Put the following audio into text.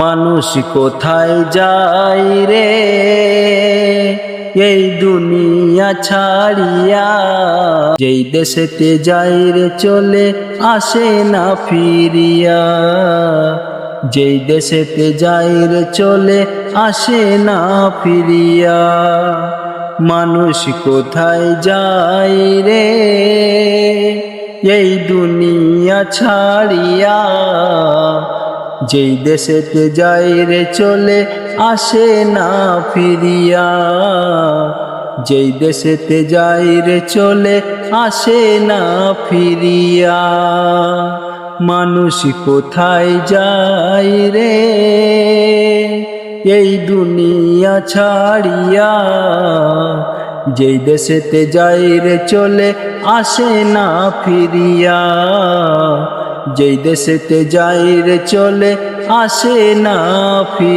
মানুষ কোথায় যায় রে এই দুনিয়া ছাড়িয়া, যেই দেশেতে যায় রে চলে আসে না ফিরিয়া, যেই দেশেতে যায় রে চলে আসে না ফিরিয়া। মানুষ কোথায় যায় রে এই দুনিয়া ছাড়িয়া, যেই দেশেতে যায় রে চলে আসে না ফিরিয়া, যেই দেশেতে যায় রে চলে আসে না ফিরিয়া। মানুষ কোথায় যায় রে এই দুনিয়া ছাড়িয়া, যেই দেশেতে যায় রে চলে আসে না ফিরিয়া, যেই দেশেতে যায় রে চলে আসে না ফিরিয়া।